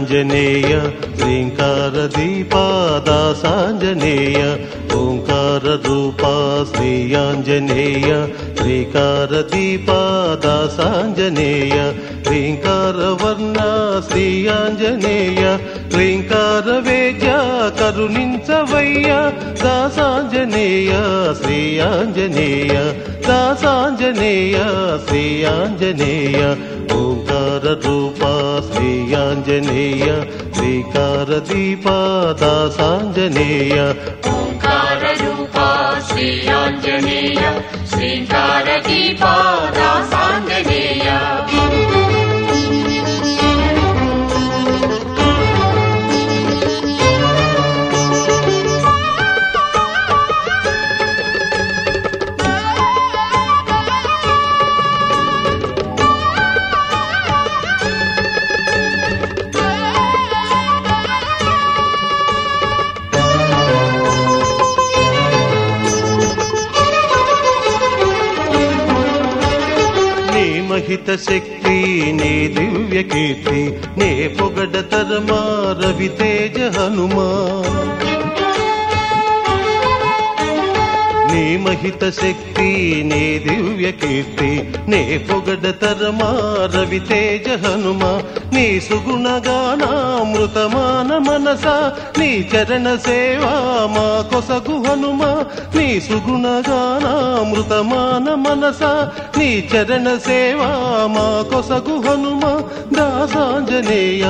శ్రీయాంజనేయ శ్రీంకార దీపాదాసాంజనేయ ఓంకార రూపా శ్రీయాంజనేయ శ్రీకార దీపాదాసాంజనేయ శ్రీంకార వర్ణ శ్రీయాంజనేయ క్లీంకార వేద్య కరుణించవయ్య దాసాంజనేయ శ్రీయాంజనేయ దాసాంజనేయ శ్రీయాంజనేయ ఓంకార రూపా శ్రీయాంజనేయ శ్రీకార దీపాదాసాంజనేయ ఓంకార రూపా శ్రీయాంజనేయ శ్రీకార దీపాదాసాంజనేయ మహిత శక్తి నీ దివ్య కీర్తి నే పొగడ తరమా రవితేజ హనుమా నీ మహిత శక్తి నీ దివ్య కీర్తి నే పొగడ తరమా రవితేజ హనుమా నీ సుగుణగానామృతమాన మనస నీ చరణ సేవా మా కొసగు హనుమా నీ సుగుణగానామృతమాన మనస నీ చరణ సేవా మా కొసగు హనుమా దాసాంజనేయ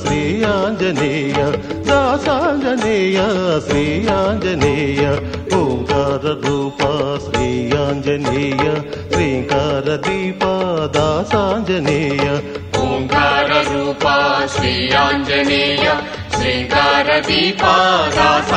శ్రీయాంజనేయ దాసాంజనేయ శ్రీయాంజనేయ ఓంకార రూపా శ్రీయాంజనేయ శ్రీకార దీపాదాసాంజనేయ ఓంకార రూపా శ్రీయాంజనేయ శ్రీకార దీపాదాసాంజనేయ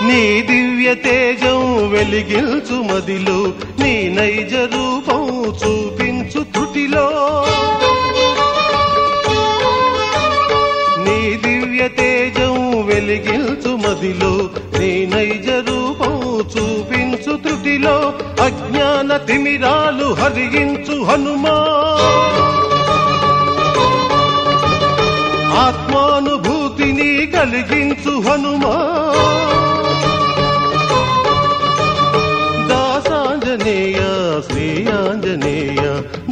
నీ దివ్య తేజం వెలిగిల్చు మదిలో నీ నైజ రూపం చూపించు త్రుటిలో నీ దివ్య తేజం వెలిగిల్చు మదిలో నీ నైజ రూపం చూపించు త్రుటిలో అజ్ఞాన తిమిరాలు హరించు హనుమా ఆత్మానుభూతిని కలిగించు హనుమా దాసాంజనేయ శ్రీయాంజనేయ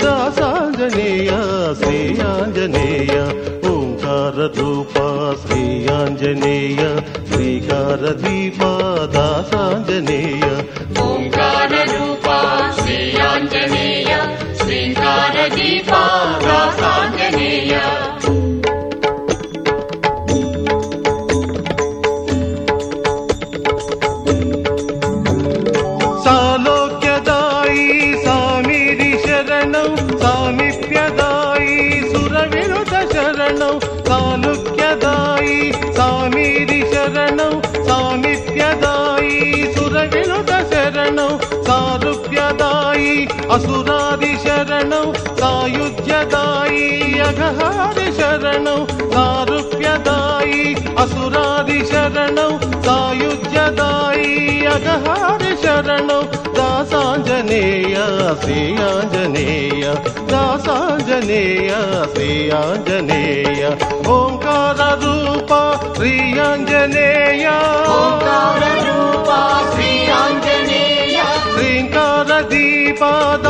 దాసాంజనేయ శ్రీయాంజనేయ ఓంకార రూపా శ్రీయాంజనేయ శ్రీకార దీపాదాసాంజనేయ ఓంకార రూపా శ్రీయాంజనేయ శ్రీకార దీపాదాసాంజనేయ సాలోక్యదాయి సామిరి శరణం సామీప్యదాయి సురవినుత శరణం సాలోక్యదాయి సామిరి శరణం సామీప్యదాయి సురవినుత శరణం సారూప్యదాయి అసురాది శరణం సాయుధ్యదాయి అఘహారి శరణం సారూప్యదాయి అసురాది శరణం సాయుధ్యదాయి అఘహారి శరణం దాసాంజనేయ శ్రీయాంజనేయ దాసాంజనేయ శ్రీయాంజనేయ ఓంకార రూప శ్రీయాంజనేయ ఓంకార రూపా శ్రీయాంజనేయ శ్రీంకార దీపాద